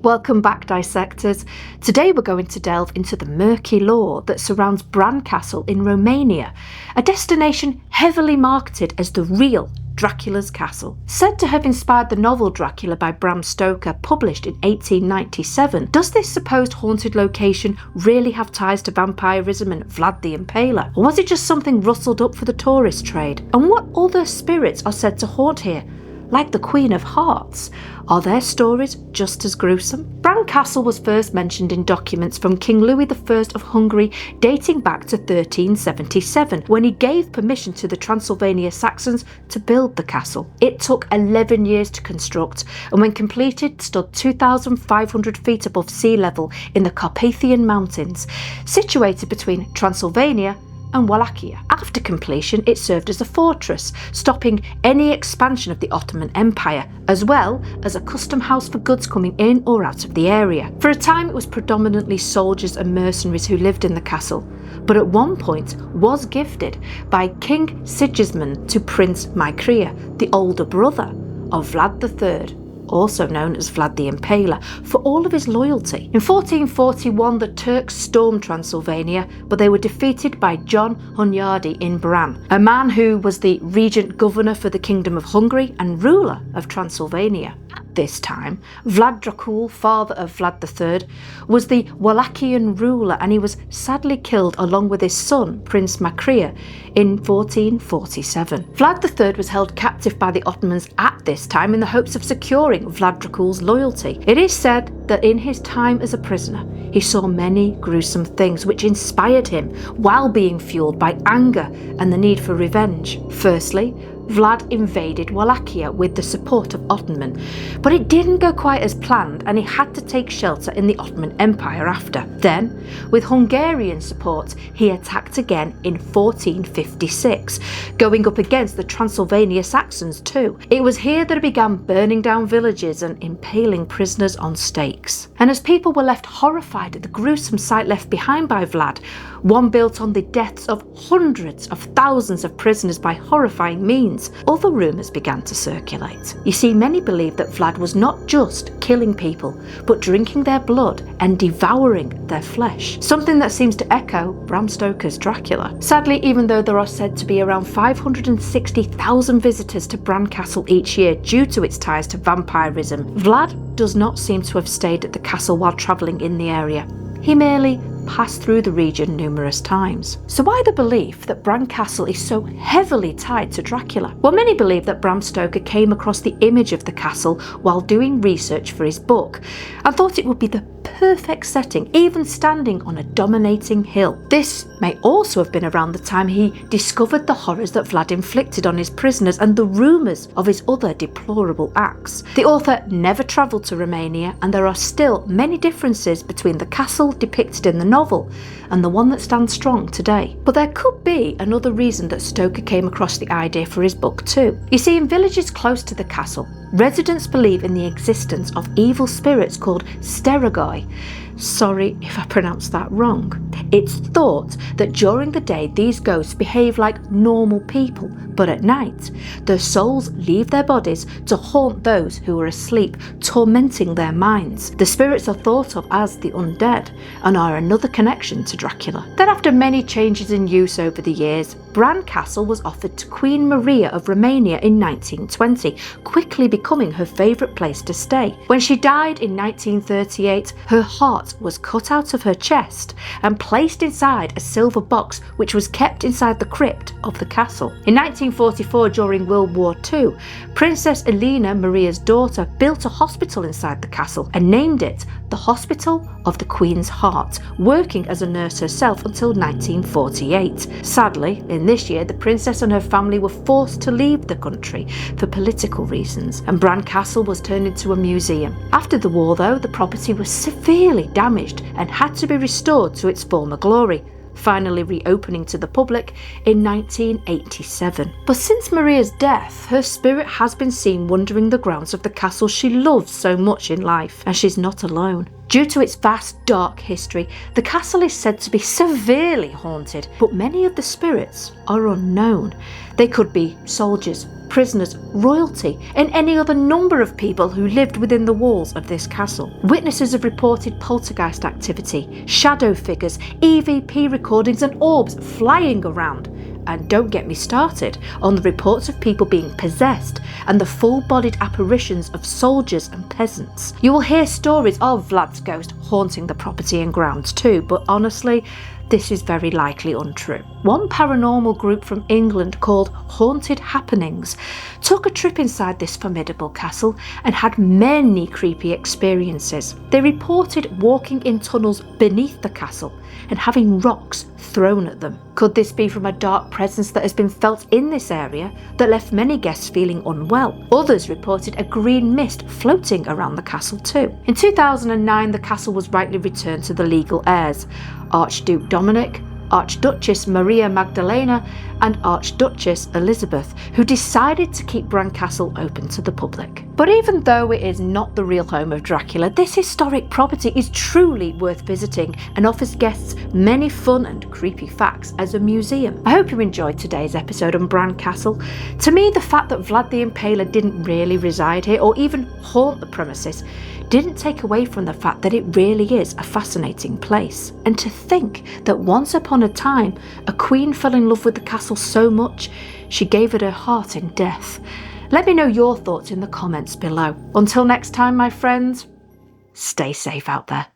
Welcome back, dissectors. Today we're going to delve into the murky lore that surrounds Bran Castle in Romania, a destination heavily marketed as the real Dracula's castle. Said to have inspired the novel Dracula by Bram Stoker, published in 1897, does this supposed haunted location really have ties to vampirism and Vlad the Impaler? Or was it just something rustled up for the tourist trade? And what other spirits are said to haunt here? Like the Queen of Hearts, are their stories just as gruesome? Bran Castle was first mentioned in documents from King Louis I of Hungary dating back to 1377, when he gave permission to the Transylvania Saxons to build the castle. It took 11 years to construct, and when completed stood 2,500 feet above sea level in the Carpathian Mountains, situated between Transylvania and Wallachia. After completion, it served as a fortress, stopping any expansion of the Ottoman Empire, as well as a custom house for goods coming in or out of the area. For a time, it was predominantly soldiers and mercenaries who lived in the castle, but at one point was gifted by King Sigismund to Prince Maicrea, the older brother of Vlad III, also known as Vlad the Impaler, for all of his loyalty. In 1441, the Turks stormed Transylvania, but they were defeated by John Hunyadi in Bran, a man who was the regent governor for the Kingdom of Hungary and ruler of Transylvania. At this time, Vlad Dracula, father of Vlad III, was the Wallachian ruler, and he was sadly killed along with his son, Prince Maicrea, in 1447. Vlad III was held captive by the Ottomans at this time in the hopes of securing Vlad Dracula's loyalty. It is said that in his time as a prisoner, he saw many gruesome things which inspired him while being fueled by anger and the need for revenge. Firstly, Vlad invaded Wallachia with the support of Ottoman, but it didn't go quite as planned, and he had to take shelter in the Ottoman Empire after. Then, with Hungarian support, he attacked again in 1456, going up against the Transylvania Saxons too. It was here that he began burning down villages and impaling prisoners on stakes. And as people were left horrified at the gruesome sight left behind by Vlad, one built on the deaths of hundreds of thousands of prisoners by horrifying means, other rumours began to circulate. You see, many believed that Vlad was not just killing people, but drinking their blood and devouring their flesh, something that seems to echo Bram Stoker's Dracula. Sadly, even though there are said to be around 560,000 visitors to Bran Castle each year due to its ties to vampirism, Vlad does not seem to have stayed at the castle while travelling in the area. He merely passed through the region numerous times. So why the belief that Bran Castle is so heavily tied to Dracula? Well, many believe that Bram Stoker came across the image of the castle while doing research for his book and thought it would be the perfect setting, even standing on a dominating hill. This may also have been around the time he discovered the horrors that Vlad inflicted on his prisoners and the rumours of his other deplorable acts. The author never travelled to Romania, and there are still many differences between the castle depicted in the novel and the one that stands strong today. But there could be another reason that Stoker came across the idea for his book too. You see, in villages close to the castle, residents believe in the existence of evil spirits called sterigoi. Sorry if I pronounced that wrong. It's thought that during the day these ghosts behave like normal people, but at night their souls leave their bodies to haunt those who are asleep, tormenting their minds. The spirits are thought of as the undead and are another connection to Dracula. Then, after many changes in use over the years, Bran Castle was offered to Queen Maria of Romania in 1920, quickly becoming her favourite place to stay. When she died in 1938, her heart was cut out of her chest and placed inside a silver box which was kept inside the crypt of the castle. In 1944, during World War II, Princess Elena, Maria's daughter, built a hospital inside the castle and named it the Hospital of the Queen's Heart, working as a nurse herself until 1948. Sadly, in this year, the princess and her family were forced to leave the country for political reasons, and Bran Castle was turned into a museum. After the war, though, the property was severely damaged and had to be restored to its former glory, finally reopening to the public in 1987. But since Maria's death, her spirit has been seen wandering the grounds of the castle she loved so much in life, and she's not alone. Due to its vast, dark history, the castle is said to be severely haunted, but many of the spirits are unknown. They could be soldiers, prisoners, royalty, and any other number of people who lived within the walls of this castle. Witnesses have reported poltergeist activity, shadow figures, EVP recordings, and orbs flying around. And don't get me started on the reports of people being possessed and the full-bodied apparitions of soldiers and peasants. You will hear stories of Vlad's ghost haunting the property and grounds too, but honestly, this is very likely untrue. One paranormal group from England called Haunted Happenings took a trip inside this formidable castle and had many creepy experiences. They reported walking in tunnels beneath the castle and having rocks thrown at them. Could this be from a dark presence that has been felt in this area that left many guests feeling unwell? Others reported a green mist floating around the castle too. In 2009, the castle was rightly returned to the legal heirs, Archduke Dominic, Archduchess Maria Magdalena, and Archduchess Elizabeth, who decided to keep Bran Castle open to the public. But even though it is not the real home of Dracula, this historic property is truly worth visiting and offers guests many fun and creepy facts as a museum. I hope you enjoyed today's episode on Bran Castle. To me, the fact that Vlad the Impaler didn't really reside here or even haunt the premises didn't take away from the fact that it really is a fascinating place. And to think that once upon a time, a queen fell in love with the castle so much, she gave it her heart in death. Let me know your thoughts in the comments below. Until next time, my friends, stay safe out there.